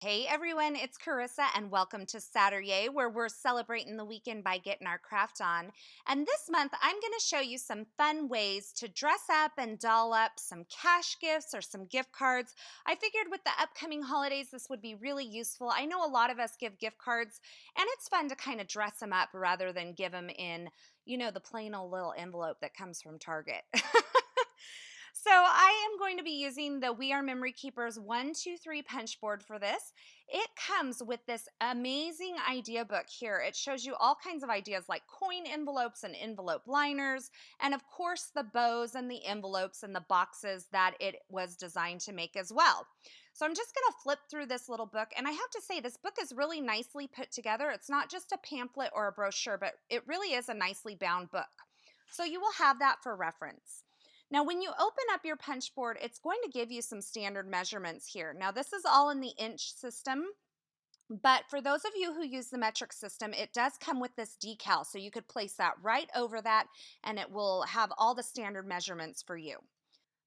Hey everyone, it's Carissa and welcome to Satur-YAY, where we're celebrating the weekend by getting our craft on. And this month I'm going to show you some fun ways to dress up and doll up some cash gifts or some gift cards. I figured with the upcoming holidays this would be really useful. I know a lot of us give gift cards and it's fun to kind of dress them up rather than give them in, the plain old little envelope that comes from Target. So I am going to be using the We Are Memory Keepers 1, 2, 3 punch board for this. It comes with this amazing idea book here. It shows you all kinds of ideas like coin envelopes and envelope liners, and of course the bows and the envelopes and the boxes that it was designed to make as well. So I'm just going to flip through this little book, and I have to say this book is really nicely put together. It's not just a pamphlet or a brochure, but it really is a nicely bound book. So you will have that for reference. Now, when you open up your punch board, it's going to give you some standard measurements here. Now, this is all in the inch system, but for those of you who use the metric system, it does come with this decal, so you could place that right over that, and it will have all the standard measurements for you.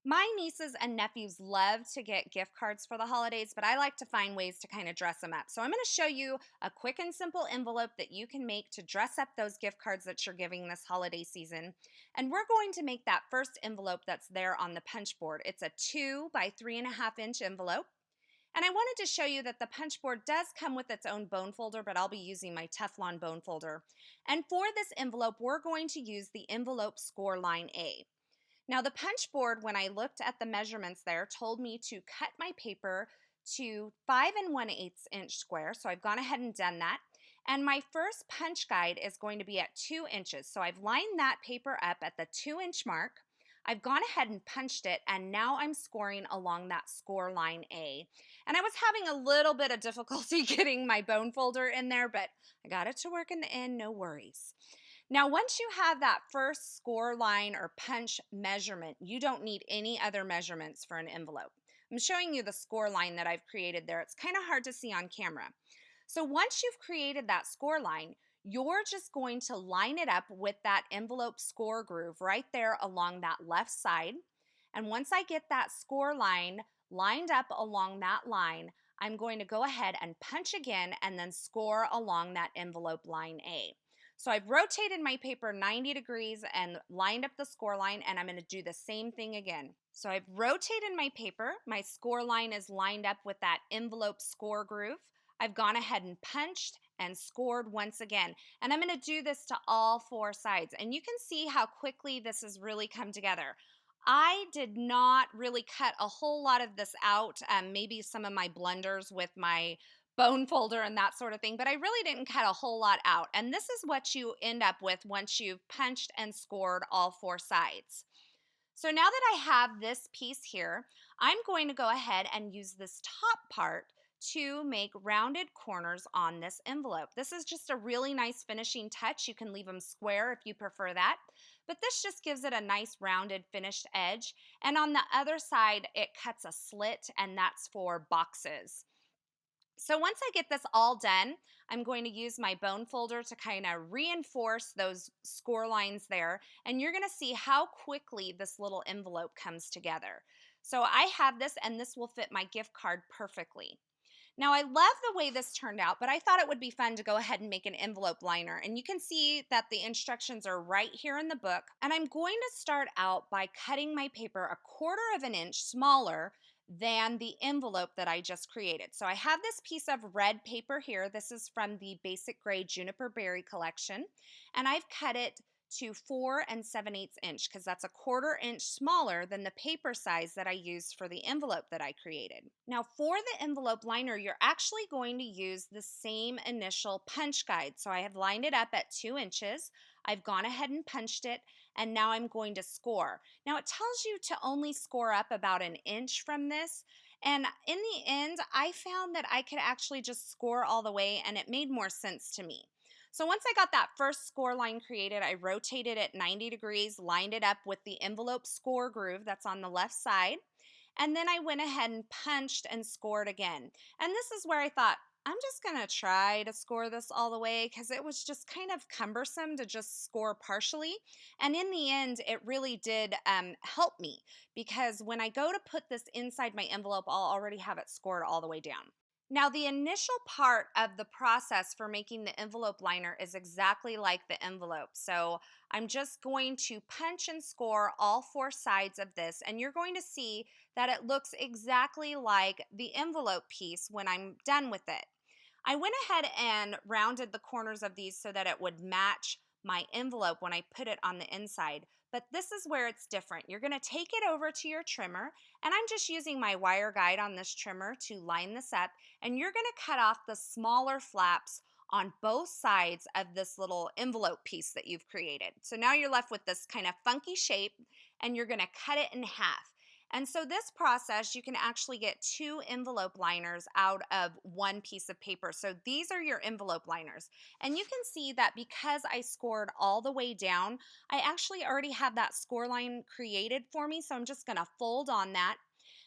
My nieces and nephews love to get gift cards for the holidays, but I like to find ways to kind of dress them up. So I'm going to show you a quick and simple envelope that you can make to dress up those gift cards that you're giving this holiday season. And we're going to make that first envelope that's there on the punch board. It's a 2 by 3.5 inch envelope. And I wanted to show you that the punch board does come with its own bone folder, but I'll be using my Teflon bone folder. And for this envelope, we're going to use the envelope score line A. Now the punch board, when I looked at the measurements there, told me to cut my paper to 5 1/8 inch square. So I've gone ahead and done that. And my first punch guide is going to be at 2 inches. So I've lined that paper up at the 2-inch mark. I've gone ahead and punched it, and now I'm scoring along that score line A. And I was having a little bit of difficulty getting my bone folder in there, but I got it to work in the end, no worries. Now, once you have that first score line or punch measurement, you don't need any other measurements for an envelope. I'm showing you the score line that I've created there. It's kind of hard to see on camera. So once you've created that score line, you're just going to line it up with that envelope score groove right there along that left side. And once I get that score line lined up along that line, I'm going to go ahead and punch again and then score along that envelope line A. So I've rotated my paper 90 degrees and lined up the score line, and I'm going to do the same thing again. So I've rotated my paper. My score line is lined up with that envelope score groove. I've gone ahead and punched and scored once again. And I'm going to do this to all 4 sides. And you can see how quickly this has really come together. I did not really cut a whole lot of this out, maybe some of my blunders with my bone folder and that sort of thing, but I really didn't cut a whole lot out. And this is what you end up with once you've punched and scored all 4 sides. So now that I have this piece here, I'm going to go ahead and use this top part to make rounded corners on this envelope. This is just a really nice finishing touch. You can leave them square if you prefer that, but this just gives it a nice rounded finished edge. And on the other side, it cuts a slit, and that's for boxes. So once I get this all done, I'm going to use my bone folder to kind of reinforce those score lines there, and you're going to see how quickly this little envelope comes together. So I have this, and this will fit my gift card perfectly. Now, I love the way this turned out, but I thought it would be fun to go ahead and make an envelope liner. And you can see that the instructions are right here in the book. And I'm going to start out by cutting my paper 1/4 inch smaller than the envelope that I just created. So I have this piece of red paper here. This is from the Basic Gray Juniper Berry collection. And I've cut it to 4 7/8 inch because that's 1/4 inch smaller than the paper size that I used for the envelope that I created. Now for the envelope liner, you're actually going to use the same initial punch guide. So I have lined it up at 2 inches. I've gone ahead and punched it, and now I'm going to score. Now it tells you to only score up about 1 inch from this, and in the end, I found that I could actually just score all the way, and it made more sense to me. So once I got that first score line created, I rotated it 90 degrees, lined it up with the envelope score groove that's on the left side, and then I went ahead and punched and scored again. And this is where I thought, I'm just going to try to score this all the way because it was just kind of cumbersome to just score partially. And in the end, it really did help me because when I go to put this inside my envelope, I'll already have it scored all the way down. Now, the initial part of the process for making the envelope liner is exactly like the envelope. So I'm just going to punch and score all four sides of this, and you're going to see that it looks exactly like the envelope piece when I'm done with it. I went ahead and rounded the corners of these so that it would match my envelope when I put it on the inside. But this is where it's different. You're going to take it over to your trimmer, and I'm just using my wire guide on this trimmer to line this up, and you're going to cut off the smaller flaps on both sides of this little envelope piece that you've created. So now you're left with this kind of funky shape, and you're going to cut it in half. And so this process, you can actually get 2 envelope liners out of 1 piece of paper. So these are your envelope liners. And you can see that because I scored all the way down, I actually already have that score line created for me. So I'm just gonna fold on that.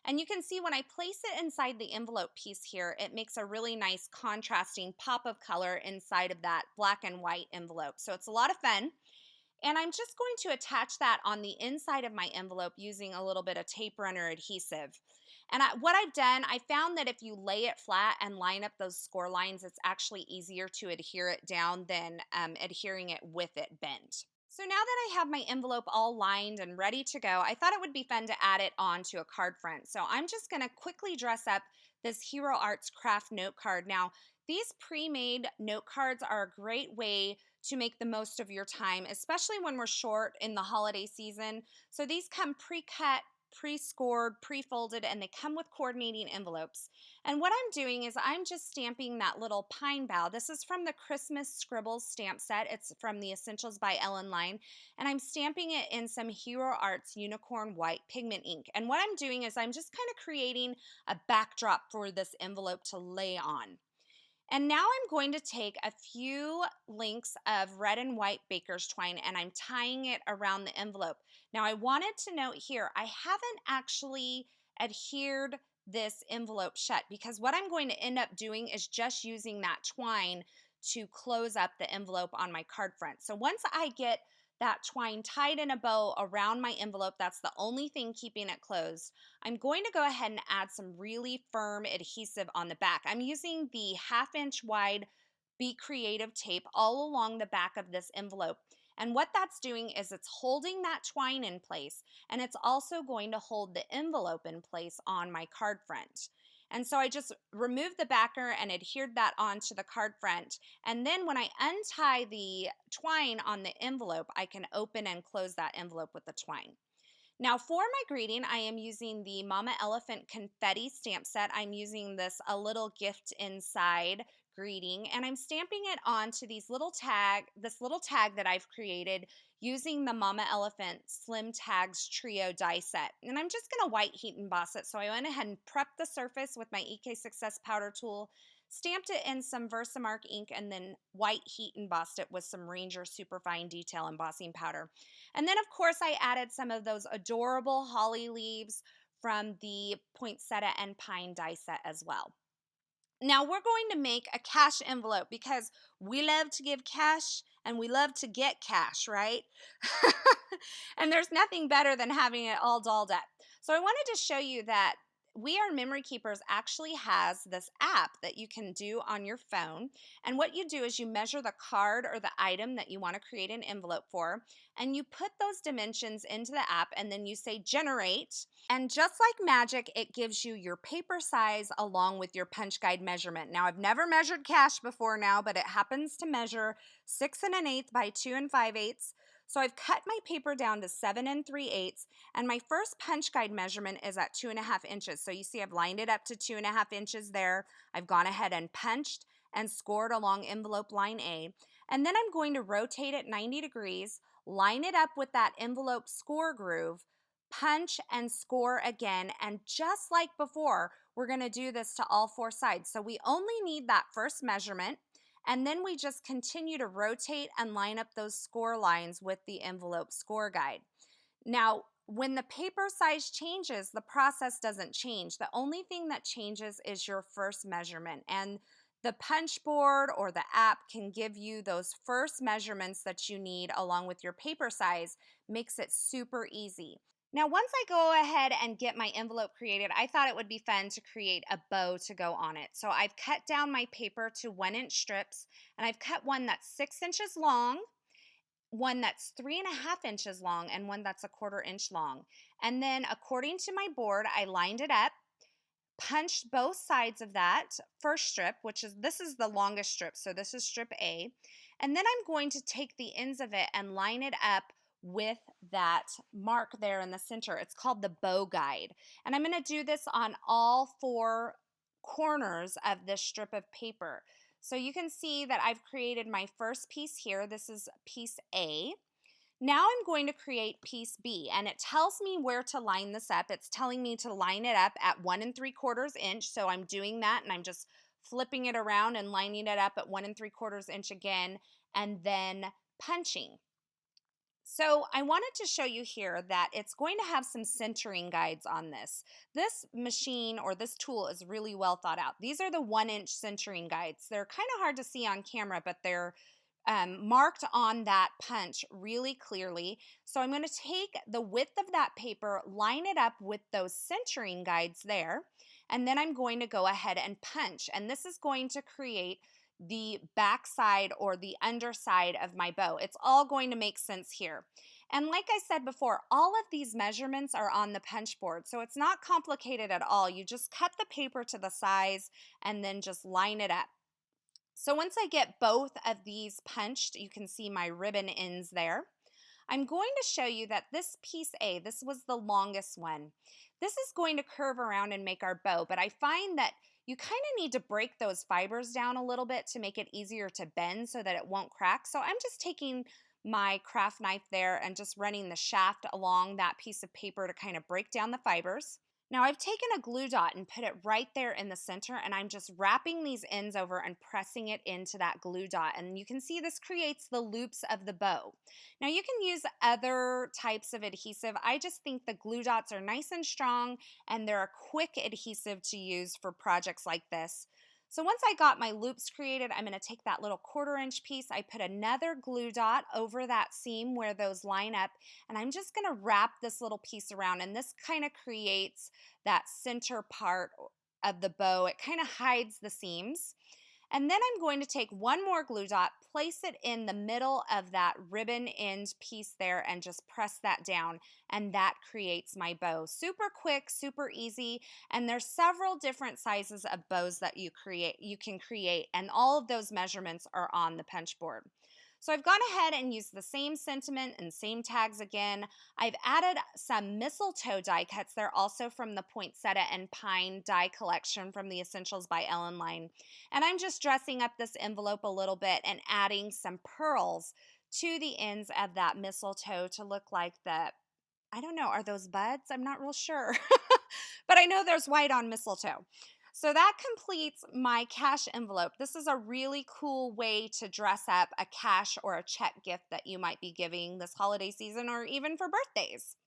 And you can see when I place it inside the envelope piece here, it makes a really nice contrasting pop of color inside of that black and white envelope. So it's a lot of fun. And I'm just going to attach that on the inside of my envelope using a little bit of tape runner adhesive. And what I've done, I found that if you lay it flat and line up those score lines, it's actually easier to adhere it down than adhering it with it bent. So now that I have my envelope all lined and ready to go, I thought it would be fun to add it onto a card front. So I'm just going to quickly dress up this Hero Arts craft note card. Now, these pre-made note cards are a great way to make the most of your time, especially when we're short in the holiday season. So these come pre-cut, pre-scored, pre-folded, and they come with coordinating envelopes. And what I'm doing is I'm just stamping that little pine bough. This is from the Christmas Scribbles stamp set. It's from the Essentials by Ellen Line. And I'm stamping it in some Hero Arts Unicorn White pigment ink. And what I'm doing is I'm just kind of creating a backdrop for this envelope to lay on. And now I'm going to take a few links of red and white baker's twine and I'm tying it around the envelope. Now I wanted to note here, I haven't actually adhered this envelope shut because what I'm going to end up doing is just using that twine to close up the envelope on my card front. So once I get that twine tied in a bow around my envelope, that's the only thing keeping it closed. I'm going to go ahead and add some really firm adhesive on the back. I'm using the 1/2 inch wide Be Creative tape all along the back of this envelope. And what that's doing is it's holding that twine in place, and it's also going to hold the envelope in place on my card front. And so I just removed the backer and adhered that onto the card front. And then when I untie the twine on the envelope, I can open and close that envelope with the twine. Now for my greeting, I am using the Mama Elephant Confetti stamp set. I'm using this A Little Gift Inside greeting, and I'm stamping it onto this little tag that I've created using the Mama Elephant Slim Tags Trio die set. And I'm just gonna white heat emboss it. So I went ahead and prepped the surface with my EK Success powder tool, stamped it in some Versamark ink, and then white heat embossed it with some Ranger Superfine Detail embossing powder. And then of course I added some of those adorable holly leaves from the poinsettia and pine die set as well. Now we're going to make a cash envelope because we love to give cash and we love to get cash, right? And there's nothing better than having it all dolled up. So I wanted to show you that We Are Memory Keepers actually has this app that you can do on your phone. And what you do is you measure the card or the item that you want to create an envelope for, and you put those dimensions into the app, and then you say generate. And just like magic, it gives you your paper size along with your punch guide measurement. Now, I've never measured cash before now, but it happens to measure 6 1/8 by 2 5/8. So I've cut my paper down to 7 3/8, and my first punch guide measurement is at 2.5 inches. So you see I've lined it up to 2.5 inches there. I've gone ahead and punched and scored along envelope line A. And then I'm going to rotate it 90 degrees, line it up with that envelope score groove, punch and score again. And just like before, we're going to do this to all four sides. So we only need that first measurement. And then we just continue to rotate and line up those score lines with the envelope score guide. Now, when the paper size changes, the process doesn't change. The only thing that changes is your first measurement. And the punch board or the app can give you those first measurements that you need along with your paper size, makes it super easy. Now, once I go ahead and get my envelope created, I thought it would be fun to create a bow to go on it. So I've cut down my paper to 1-inch strips, and I've cut one that's 6 inches long, one that's 3.5 inches long, and one that's 1/4 inch long. And then according to my board, I lined it up, punched both sides of that first strip, this is the longest strip, so this is strip A. And then I'm going to take the ends of it and line it up with that mark there in the center. It's called the bow guide. And I'm going to do this on all 4 corners of this strip of paper. So you can see that I've created my first piece here. This is piece A. Now I'm going to create piece B, and it tells me where to line this up. It's telling me to line it up at 1 3/4 inch, so I'm doing that, and I'm just flipping it around and lining it up at 1 3/4 inch again, and then punching. So I wanted to show you here that it's going to have some centering guides on this. This machine or this tool is really well thought out. These are the 1-inch centering guides. They're kind of hard to see on camera, but they're marked on that punch really clearly. So I'm going to take the width of that paper, line it up with those centering guides there, and then I'm going to go ahead and punch. And this is going to create the back side or the underside of my bow. It's all going to make sense here. And like I said before, all of these measurements are on the punch board, so it's not complicated at all. You just cut the paper to the size and then just line it up. So once I get both of these punched, you can see my ribbon ends there. I'm going to show you that this piece A, this was the longest one. This is going to curve around and make our bow, but I find that you kind of need to break those fibers down a little bit to make it easier to bend so that it won't crack. So I'm just taking my craft knife there and just running the shaft along that piece of paper to kind of break down the fibers. Now I've taken a glue dot and put it right there in the center, and I'm just wrapping these ends over and pressing it into that glue dot, and you can see this creates the loops of the bow. Now you can use other types of adhesive. I just think the glue dots are nice and strong, and they're a quick adhesive to use for projects like this. So once I got my loops created, I'm going to take that little 1/4 inch piece. I put another glue dot over that seam where those line up, and I'm just going to wrap this little piece around, and this kind of creates that center part of the bow. It kind of hides the seams. And then I'm going to take one more glue dot, place it in the middle of that ribbon end piece there, and just press that down, and that creates my bow. Super quick, super easy, and there's several different sizes of bows that you can create, and all of those measurements are on the punch board. So I've gone ahead and used the same sentiment and same tags again. I've added some mistletoe die cuts. They're also from the poinsettia and pine die collection from the Essentials by Ellen Line. And I'm just dressing up this envelope a little bit and adding some pearls to the ends of that mistletoe to look like I don't know, are those buds? I'm not real sure. But I know there's white on mistletoe. So that completes my cash envelope. This is a really cool way to dress up a cash or a check gift that you might be giving this holiday season or even for birthdays.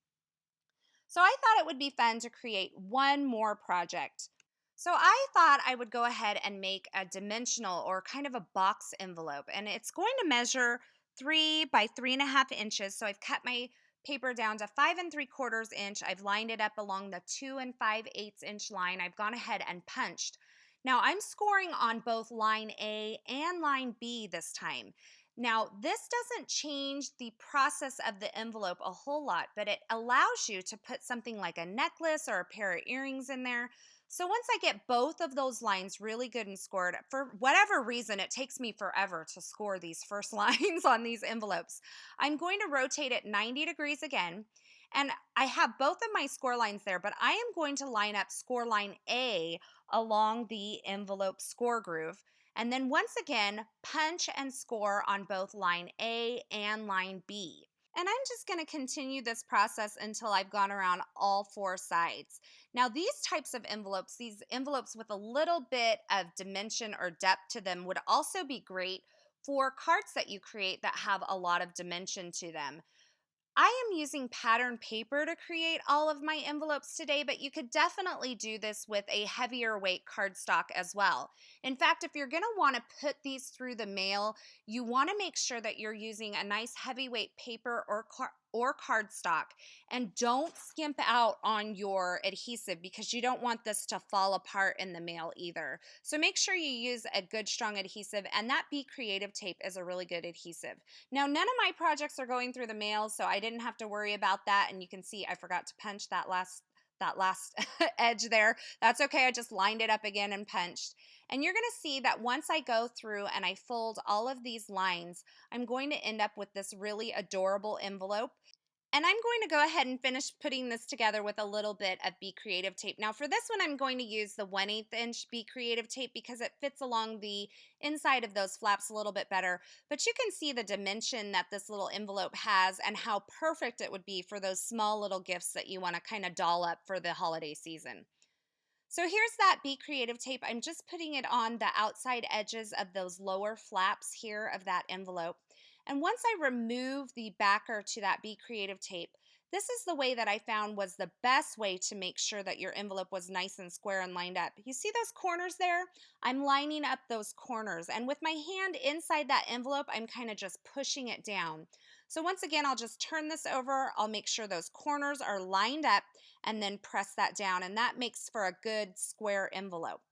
So I thought it would be fun to create one more project. So I thought I would go ahead and make a dimensional or kind of a box envelope, and it's going to measure 3 by 3.5 inches. So I've cut my paper down to 5 3/4 inch. I've lined it up along the 2 5/8 inch line. I've gone ahead and punched. Now I'm scoring on both line A and line B this time. Now this doesn't change the process of the envelope a whole lot, but it allows you to put something like a necklace or a pair of earrings in there. So once I get both of those lines really good and scored, for whatever reason, it takes me forever to score these first lines on these envelopes. I'm going to rotate it 90 degrees again, and I have both of my score lines there, but I am going to line up score line A along the envelope score groove, and then once again, punch and score on both line A and line B. And I'm just going to continue this process until I've gone around all 4 sides. Now these types of envelopes, these envelopes with a little bit of dimension or depth to them would also be great for cards that you create that have a lot of dimension to them. I am using pattern paper to create all of my envelopes today, but you could definitely do this with a heavier weight cardstock as well. In fact, if you're going to want to put these through the mail, you want to make sure that you're using a nice heavyweight paper or or cardstock, and don't skimp out on your adhesive because you don't want this to fall apart in the mail either. So make sure you use a good strong adhesive, and that Be Creative tape is a really good adhesive. Now, none of my projects are going through the mail, so I didn't have to worry about that, and you can see I forgot to punch that last edge there. That's okay, I just lined it up again and punched. And you're gonna see that once I go through and I fold all of these lines, I'm going to end up with this really adorable envelope. And I'm going to go ahead and finish putting this together with a little bit of Be Creative tape. Now for this one, I'm going to use the 1/8 inch Be Creative tape because it fits along the inside of those flaps a little bit better. But you can see the dimension that this little envelope has and how perfect it would be for those small little gifts that you want to kind of doll up for the holiday season. So here's that Be Creative tape. I'm just putting it on the outside edges of those lower flaps here of that envelope. And once I remove the backer to that Be Creative tape, this is the way that I found was the best way to make sure that your envelope was nice and square and lined up. You see those corners there? I'm lining up those corners, and with my hand inside that envelope, I'm kind of just pushing it down. So once again, I'll just turn this over. I'll make sure those corners are lined up and then press that down, and that makes for a good square envelope.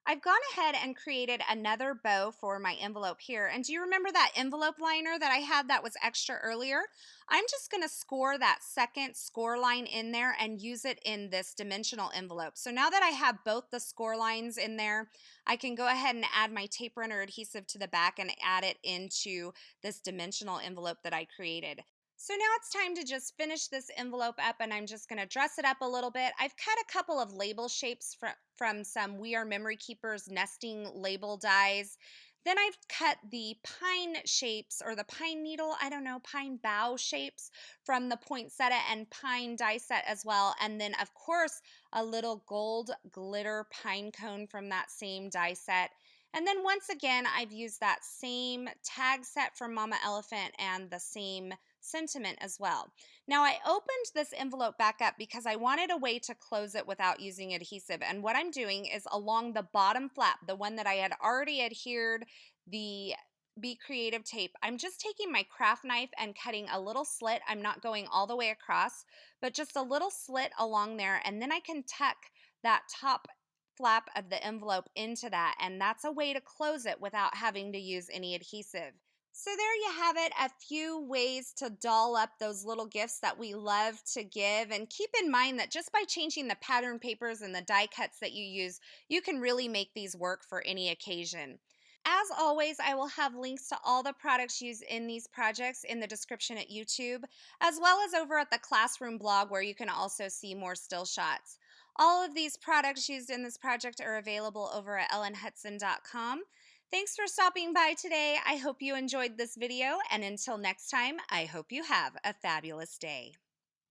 I've gone ahead and created another bow for my envelope here. And do you remember that envelope liner that I had that was extra earlier? I'm just going to score that second score line in there and use it in this dimensional envelope. So now that I have both the score lines in there, I can go ahead and add my tape runner adhesive to the back and add it into this dimensional envelope that I created. So now it's time to just finish this envelope up, and I'm just going to dress it up a little bit. I've cut a couple of label shapes from some We Are Memory Keepers nesting label dies. Then I've cut the pine shapes, or the pine needle, I don't know, pine bough shapes from the poinsettia and pine die set as well. And then of course, a little gold glitter pine cone from that same die set. And then once again, I've used that same tag set from Mama Elephant and the same sentiment as well. Now I opened this envelope back up because I wanted a way to close it without using adhesive. And what I'm doing is along the bottom flap, the one that I had already adhered the Be Creative tape, I'm just taking my craft knife and cutting a little slit. I'm not going all the way across, but just a little slit along there. And then I can tuck that top flap of the envelope into that. And that's a way to close it without having to use any adhesive. So there you have it, a few ways to doll up those little gifts that we love to give. And keep in mind that just by changing the pattern papers and the die cuts that you use, you can really make these work for any occasion. As always, I will have links to all the products used in these projects in the description at YouTube, as well as over at the Classroom blog where you can also see more still shots. All of these products used in this project are available over at ellenhutson.com. Thanks for stopping by today. I hope you enjoyed this video, and until next time, I hope you have a fabulous day.